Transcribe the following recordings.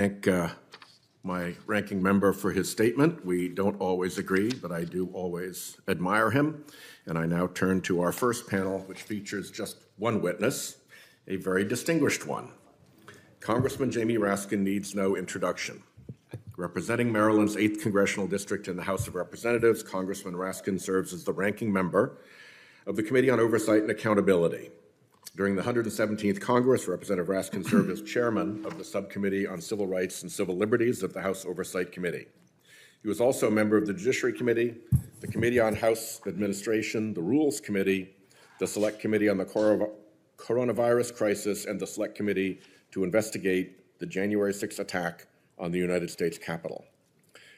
thank my ranking member for his statement. We don't always agree, but I do always admire him. And I now turn to our first panel, which features just one witness, a very distinguished one. Congressman Jamie Raskin needs no introduction. Representing Maryland's 8th Congressional District in the House of Representatives, Congressman Raskin serves as the ranking member of the Committee on Oversight and Accountability. During the 117th Congress, Representative Raskin served as chairman of the Subcommittee on Civil Rights and Civil Liberties of the House Oversight Committee. He was also a member of the Judiciary Committee, the Committee on House Administration, the Rules Committee, the Select Committee on the Coronavirus Crisis, and the Select Committee to investigate the January 6th attack on the United States Capitol.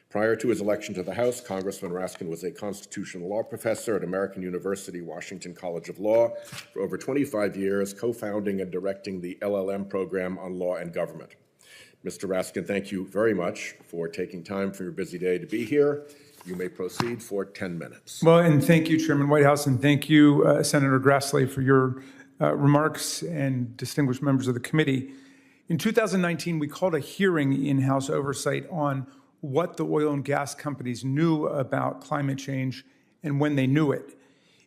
Prior to his election to the House, Congressman Raskin was a constitutional law professor at American University, Washington College of Law for over 25 years, co-founding and directing the LLM program on law and government. Mr. Raskin, thank you very much for taking time from your busy day to be here. You may proceed for 10 minutes. Well, and thank you, Chairman Whitehouse, and thank you, Senator GRASSLEY, for your remarks and distinguished members of the committee. In 2019, we called a hearing in House Oversight on what the oil and gas companies knew about climate change and when they knew it.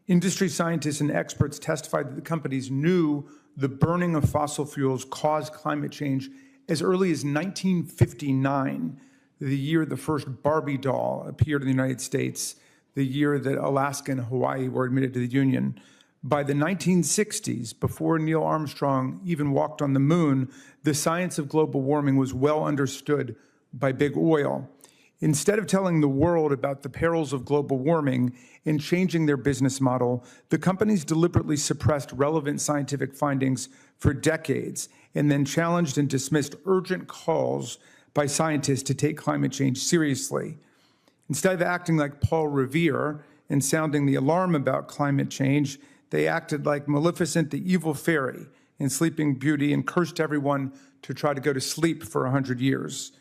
Industry scientists and experts testified that the companies knew the burning of fossil fuels caused climate change as early as 1959, the year the first Barbie doll appeared in the United States, the year that Alaska and Hawaii were admitted to the Union. By the 1960s, before Neil Armstrong even walked on the moon, the science of global warming was well understood by big oil. Instead of telling the world about the perils of global warming and changing their business model, the companies deliberately suppressed relevant scientific findings for decades and then challenged and dismissed urgent calls by scientists to take climate change seriously. Instead of acting like Paul Revere and sounding the alarm about climate change, they acted like Maleficent, the evil fairy, in Sleeping Beauty and cursed everyone to try to go to sleep for 100 years.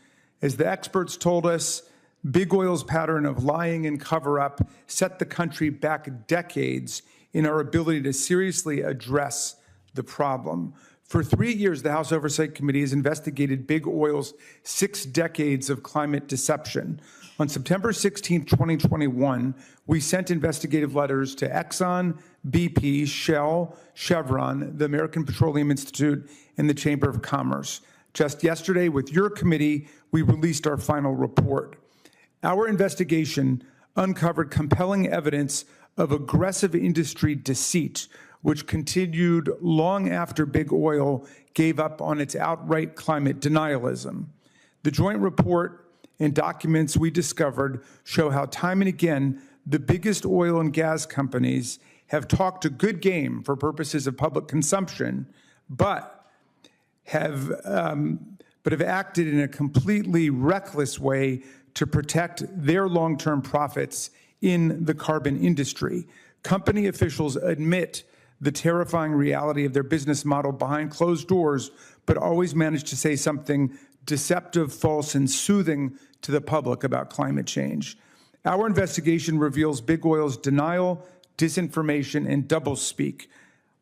As the experts told us, big oil's pattern of lying and cover-up set the country back decades in our ability to seriously address the problem. For 3 years, the House Oversight Committee has investigated big oil's 6 decades of climate deception. On September 16, 2021, we sent investigative letters to Exxon, BP, Shell, Chevron, the American Petroleum Institute, and the Chamber of Commerce. Just yesterday, with your committee, we released our final report. Our investigation uncovered compelling evidence of aggressive industry deceit, which continued long after big oil gave up on its outright climate denialism. The joint report and documents we discovered show how time and again the biggest oil and gas companies have talked a good game for purposes of public consumption, but have acted in a completely reckless way to protect their long-term profits in the carbon industry. Company officials admit the terrifying reality of their business model behind closed doors, but always manage to say something deceptive, false, and soothing to the public about climate change. Our investigation reveals big oil's denial, disinformation, and doublespeak,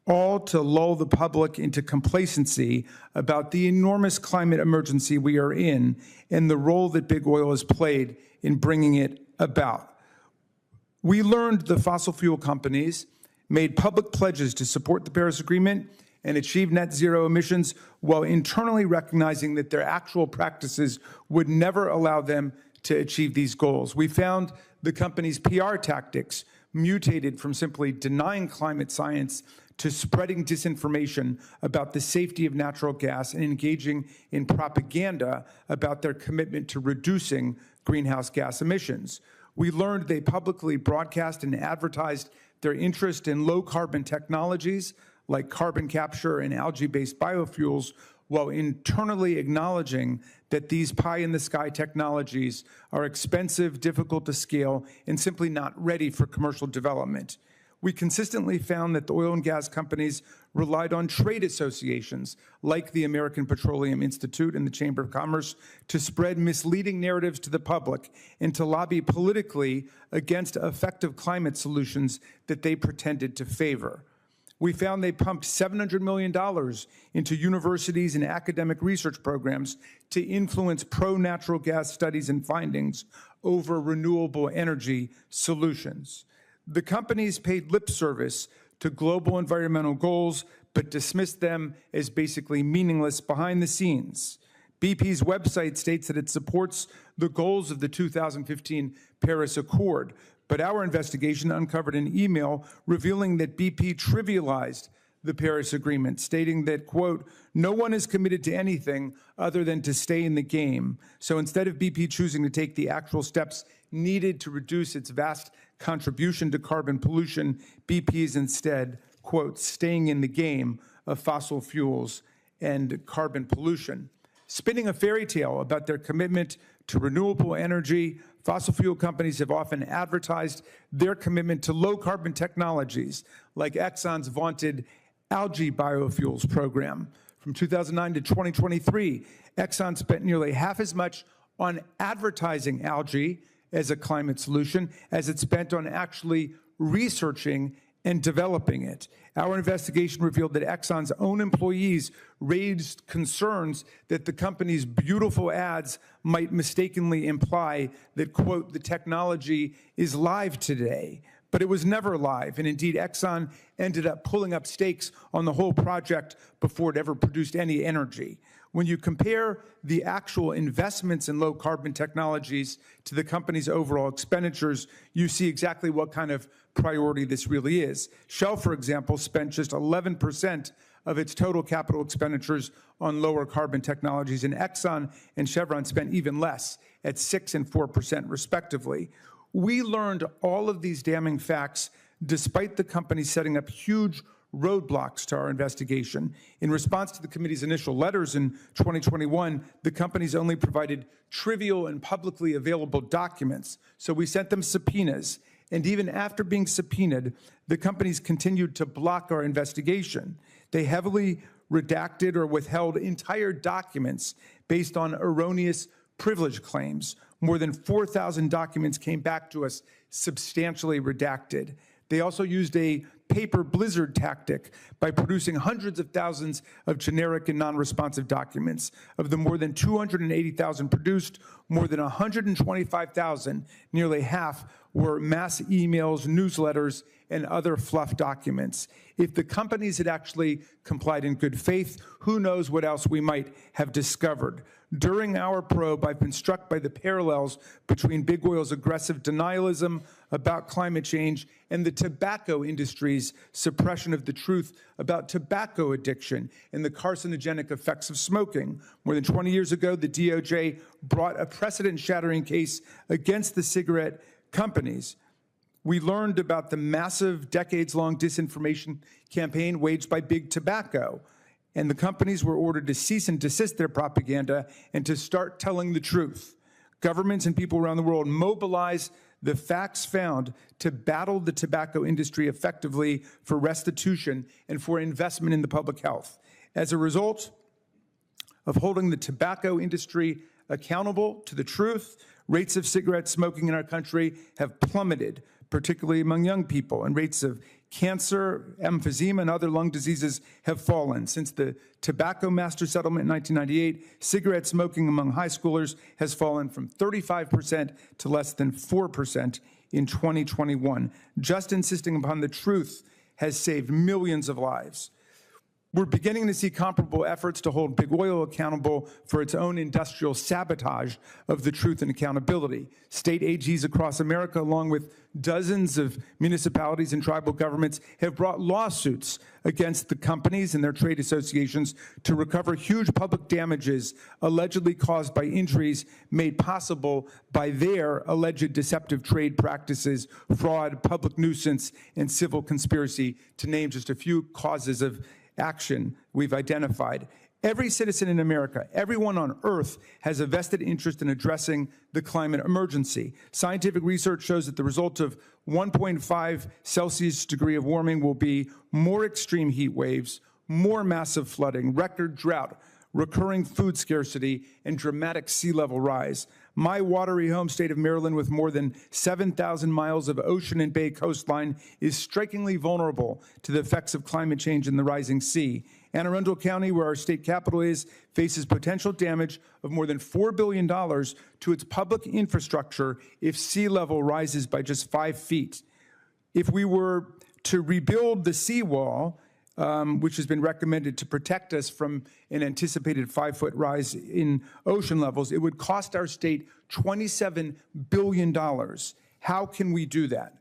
all to lull the public into complacency about the enormous climate emergency we are in and the role that big oil has played in bringing it about. We learned the fossil fuel companies made public pledges to support the Paris Agreement and achieve net zero emissions while internally recognizing that their actual practices would never allow them to achieve these goals. We found the company's PR tactics mutated from simply denying climate science to spreading disinformation about the safety of natural gas and engaging in propaganda about their commitment to reducing greenhouse gas emissions. We learned they publicly broadcast and advertised their interest in low-carbon technologies like carbon capture and algae-based biofuels, while internally acknowledging that these pie-in-the-sky technologies are expensive, difficult to scale, and simply not ready for commercial development. We consistently found that the oil and gas companies relied on trade associations like the American Petroleum Institute and the Chamber of Commerce to spread misleading narratives to the public and to lobby politically against effective climate solutions that they pretended to favor. We found they pumped $700 million into universities and academic research programs to influence pro-natural gas studies and findings over renewable energy solutions. The companies paid lip service to global environmental goals, but dismissed them as basically meaningless behind the scenes. BP's website states that it supports the goals of the 2015 Paris Accord, but our investigation uncovered an email revealing that BP trivialized the Paris Agreement, stating that, quote, no one is committed to anything other than to stay in the game. So instead of BP choosing to take the actual steps needed to reduce its vast contribution to carbon pollution, BP is instead, quote, staying in the game of fossil fuels and carbon pollution. Spinning a fairy tale about their commitment to renewable energy, fossil fuel companies have often advertised their commitment to low carbon technologies, like Exxon's vaunted algae biofuels program. From 2009 to 2023, Exxon spent nearly half as much on advertising algae as a climate solution as it spent on actually researching and developing it. Our investigation revealed that Exxon's own employees raised concerns that the company's beautiful ads might mistakenly imply that, quote, the technology is live today. But it was never live, and indeed Exxon ended up pulling up stakes on the whole project before it ever produced any energy. When you compare the actual investments in low carbon technologies to the company's overall expenditures, you see exactly what kind of priority this really is. Shell, for example, spent just 11% of its total capital expenditures on lower carbon technologies, and Exxon and Chevron spent even less, at 6% and 4% respectively. We learned all of these damning facts despite the company setting up huge roadblocks to our investigation. In response to the committee's initial letters in 2021, the companies only provided trivial and publicly available documents, so we sent them subpoenas. And even after being subpoenaed, the companies continued to block our investigation. They heavily redacted or withheld entire documents based on erroneous privilege claims. More than 4,000 documents came back to us substantially redacted. They also used a paper blizzard tactic by producing hundreds of thousands of generic and non-responsive documents. Of the more than 280,000 produced, more than 125,000, nearly half, were mass emails, newsletters, and other fluff documents. If the companies had actually complied in good faith, who knows what else we might have discovered. During our probe, I've been struck by the parallels between big oil's aggressive denialism about climate change and the tobacco industry's suppression of the truth about tobacco addiction and the carcinogenic effects of smoking. More than 20 years ago, the DOJ brought a precedent-shattering case against the cigarette companies. We learned about the massive, decades-long disinformation campaign waged by big tobacco, and the companies were ordered to cease and desist their propaganda and to start telling the truth. Governments and people around the world mobilize the facts found to battle the tobacco industry effectively for restitution and for investment in the public health. As a result of holding the tobacco industry accountable to the truth, rates of cigarette smoking in our country have plummeted, particularly among young people, and rates of cancer, emphysema, and other lung diseases have fallen. Since the Tobacco Master Settlement in 1998, cigarette smoking among high schoolers has fallen from 35% to less than 4% in 2021. Just insisting upon the truth has saved millions of lives. We're beginning to see comparable efforts to hold big oil accountable for its own industrial sabotage of the truth and accountability. State AGs across America, along with dozens of municipalities and tribal governments, have brought lawsuits against the companies and their trade associations to recover huge public damages allegedly caused by injuries made possible by their alleged deceptive trade practices, fraud, public nuisance, and civil conspiracy, to name just a few causes of action we've identified. Every citizen in America, everyone on Earth, has a vested interest in addressing the climate emergency. Scientific research shows that the result of 1.5 Celsius degree of warming will be more extreme heat waves, more massive flooding, record drought, recurring food scarcity, and dramatic sea level rise. My watery home state of Maryland, with more than 7,000 miles of ocean and bay coastline, is strikingly vulnerable to the effects of climate change and the rising sea. Anne Arundel County, where our state capital is, faces potential damage of more than $4 billion to its public infrastructure if sea level rises by just 5 feet. If we were to rebuild the seawall, which has been recommended to protect us from an anticipated 5-foot rise in ocean levels, it would cost our state $27 billion. How can we do that?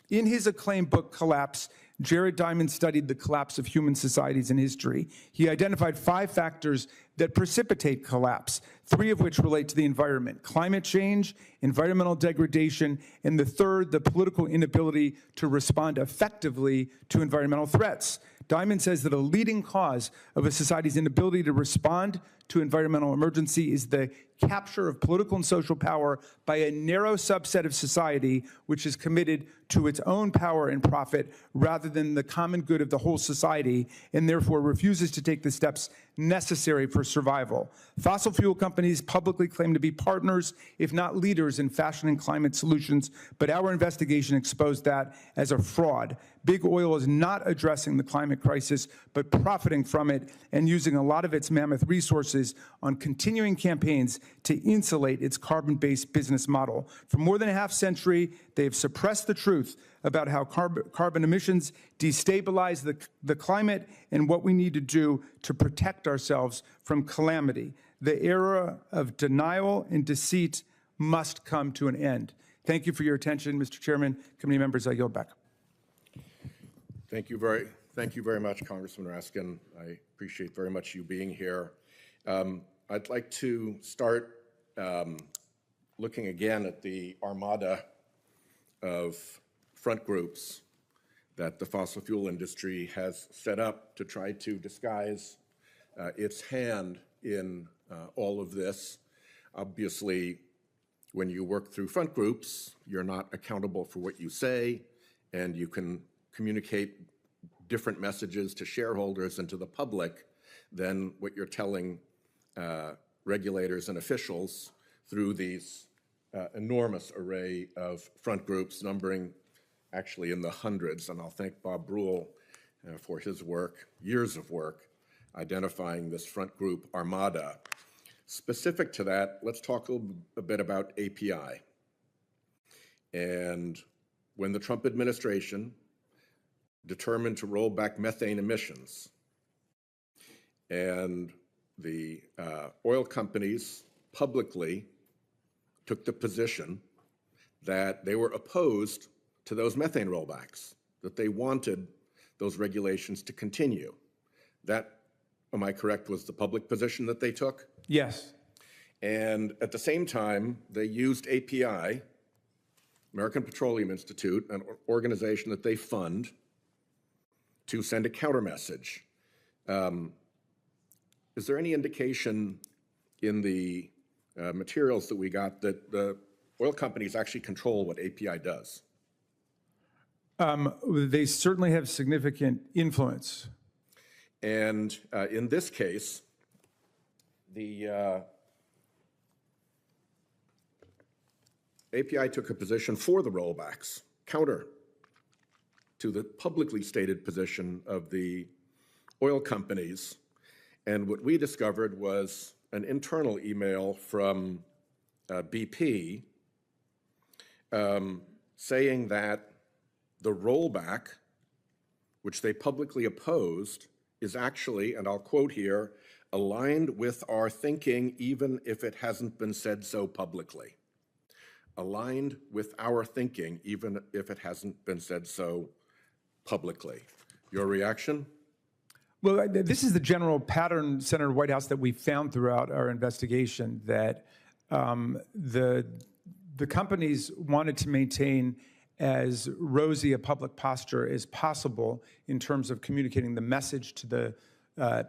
In his acclaimed book, Collapse, Jared Diamond studied the collapse of human societies in history. He identified 5 factors that precipitate collapse, 3 of which relate to the environment: climate change, environmental degradation, and the third, the political inability to respond effectively to environmental threats. Diamond says that a leading cause of a society's inability to respond to environmental emergency is the capture of political and social power by a narrow subset of society which is committed to its own power and profit rather than the common good of the whole society, and therefore refuses to take the steps necessary for survival. Fossil fuel companies publicly claim to be partners, if not leaders, in fashioning climate solutions, but our investigation exposed that as a fraud. Big oil is not addressing the climate crisis, but profiting from it and using a lot of its mammoth resources on continuing campaigns to insulate its carbon-based business model. For more than a half century, they have suppressed the truth about how carbon emissions destabilize the climate and what we need to do to protect ourselves from calamity. The era of denial and deceit must come to an end. Thank you for your attention, Mr. Chairman. Committee members, I yield back. Thank you very much, Congressman Raskin. I appreciate very much you being here. I'd like to start looking again at the armada of front groups that the fossil fuel industry has set up to try to disguise its hand in all of this. Obviously, when you work through front groups, you're not accountable for what you say, and you can communicate different messages to shareholders and to the public than what you're telling regulators and officials through these enormous array of front groups, numbering actually in the hundreds. And I'll thank Bob Brule for his work, years of work, identifying this front group armada. Specific to that, let's talk a bit about API. And when the Trump administration determined to roll back methane emissions, and the oil companies publicly took the position that they were opposed to those methane rollbacks, that they wanted those regulations to continue. That, am I correct, was the public position that they took? Yes. And at the same time, they used API, American Petroleum Institute, an organization that they fund, to send a counter message. Is there any indication in the materials that we got that the oil companies actually control what API does? They certainly have significant influence. And in this case, the API took a position for the rollbacks, counter to the publicly stated position of the oil companies. And what we discovered was an internal email from BP saying that the rollback, which they publicly opposed, is actually, and I'll quote here, aligned with our thinking even if it hasn't been said so publicly. Aligned with our thinking even if it hasn't been said so publicly. Your reaction? Well, this is the general pattern, Senator Whitehouse, that we found throughout our investigation, that the companies wanted to maintain as rosy a public posture as possible in terms of communicating the message to the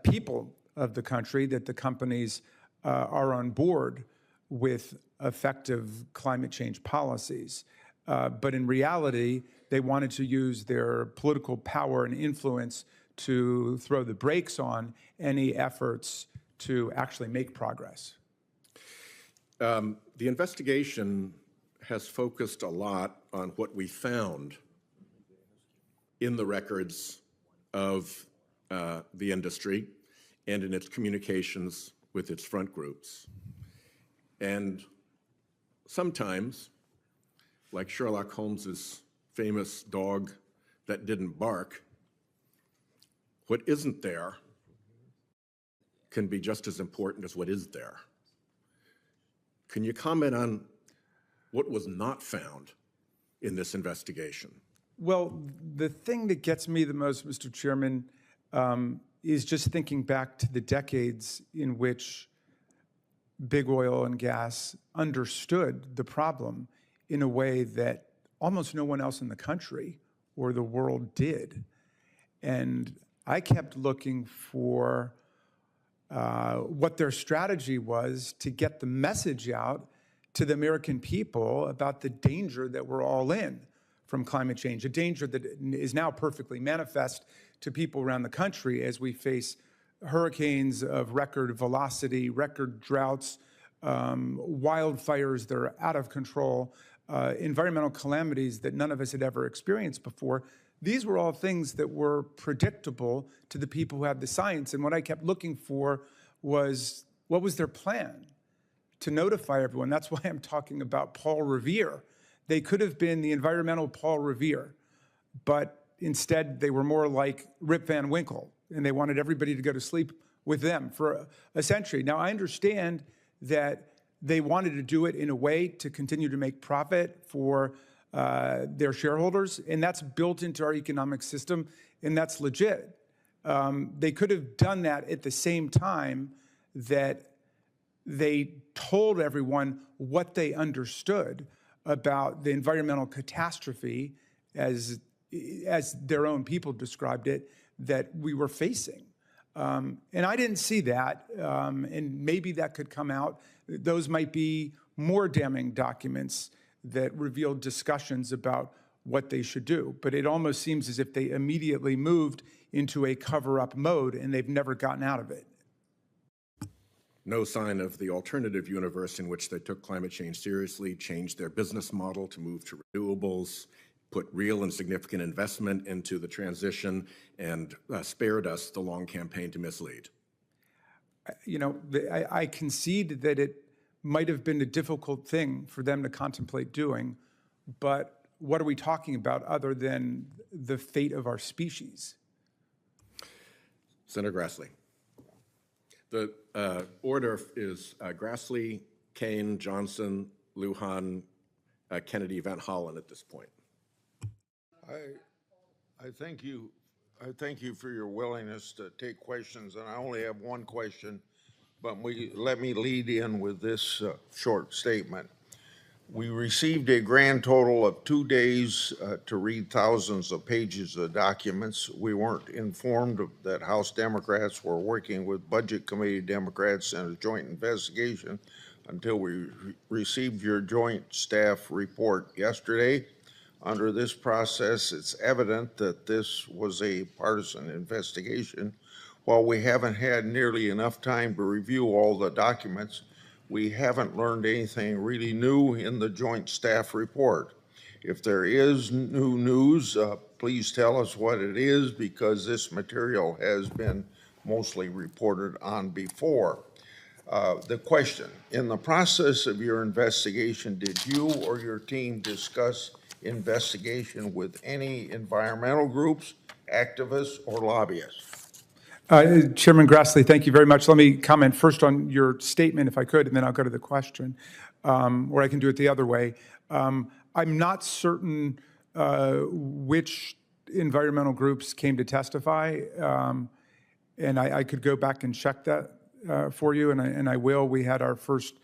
people of the country that the companies are on board with effective climate change policies. But in reality, they wanted to use their political power and influence to throw the brakes on any efforts to actually make progress? The investigation has focused a lot on what we found in the records of the industry and in its communications with its front groups. And sometimes, like Sherlock Holmes's famous dog that didn't bark, what isn't there can be just as important as what is there. Can you comment on what was not found in this investigation? Well, the thing that gets me the most, Mr. Chairman, is just thinking back to the decades in which big oil and gas understood the problem in a way that almost no one else in the country or the world did. And I kept looking for what their strategy was to get the message out to the American people about the danger that we're all in from climate change, a danger that is now perfectly manifest to people around the country as we face hurricanes of record velocity, record droughts, wildfires that are out of control, environmental calamities that none of us had ever experienced before. These were all things that were predictable to the people who had the science. And what I kept looking for was, what was their plan to notify everyone? That's why I'm talking about Paul Revere. They could have been the environmental Paul Revere, but instead they were more like Rip Van Winkle, and they wanted everybody to go to sleep with them for a century. Now, I understand that they wanted to do it in a way to continue to make profit for their shareholders, and that's built into our economic system, and that's legit. They could have done that at the same time that they told everyone what they understood about the environmental catastrophe, as their own people described it, that we were facing. And I didn't see that, and maybe that could come out. Those might be more damning documents that revealed discussions about what they should do. But it almost seems as if they immediately moved into a cover-up mode, and they've never gotten out of it. No sign of the alternative universe in which they took climate change seriously, changed their business model to move to renewables, put real and significant investment into the transition, and spared us the long campaign to mislead. You know, I concede that it might have been a difficult thing for them to contemplate doing, but what are we talking about other than the fate of our species? Senator Grassley. The order is Grassley, Kane, Johnson, Lujan, Kennedy, Van Hollen at this point. I thank you for your willingness to take questions, and I only have one question, but let me lead in with this short statement. We received a grand total of 2 days to read thousands of pages of documents. We weren't informed that House Democrats were working with Budget Committee Democrats in a joint investigation until we received your joint staff report yesterday. Under this process, it's evident that this was a partisan investigation. While we haven't had nearly enough time to review all the documents, we haven't learned anything really new in the joint staff report. If there is new news, please tell us what it is, because this material has been mostly reported on before. The question, in the process of your investigation, did you or your team discuss investigation with any environmental groups, activists, or lobbyists? Chairman Grassley, thank you very much. Let me comment first on your statement, if I could, and then I'll go to the question, or I can do it the other way. I'm not certain which environmental groups came to testify, and I could go back and check that for you, and I will. We had our first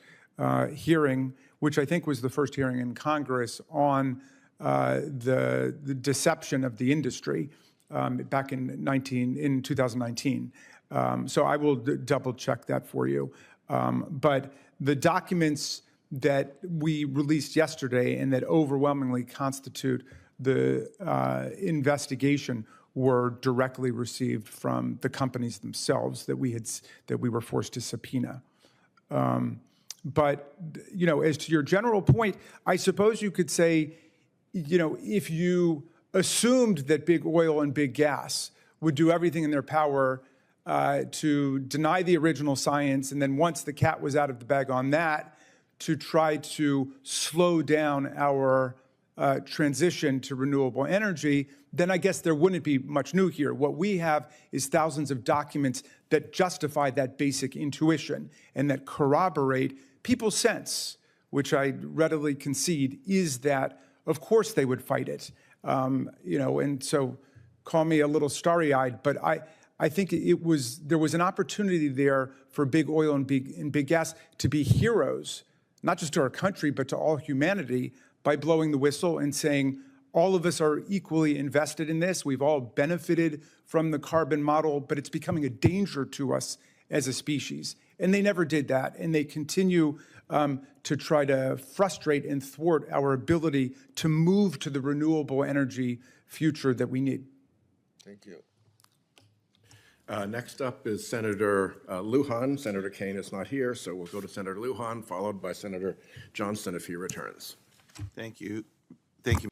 hearing, which I think was the first hearing in Congress on the deception of the industry. Back in 2019. So I will double check that for you. But the documents that we released yesterday and that overwhelmingly constitute the investigation were directly received from the companies themselves that we were forced to subpoena. But, as to your general point, I suppose you could say, if you assumed that big oil and big gas would do everything in their power to deny the original science, and then once the cat was out of the bag on that, to try to slow down our transition to renewable energy, then I guess there wouldn't be much new here. What we have is thousands of documents that justify that basic intuition and that corroborate people's sense, which I readily concede is that, of course, they would fight it. And so call me a little starry-eyed, but I think there was an opportunity there for big oil and big gas to be heroes, not just to our country, but to all humanity, by blowing the whistle and saying, all of us are equally invested in this. We've all benefited from the carbon model, but it's becoming a danger to us as a species. And they never did that. And they continue to try to frustrate and thwart our ability to move to the renewable energy future that we need. Thank you. Next up is Senator Lujan. Senator Kaine is not here, so we'll go to Senator Lujan, followed by Senator Johnston if he returns. Thank you. Thank you.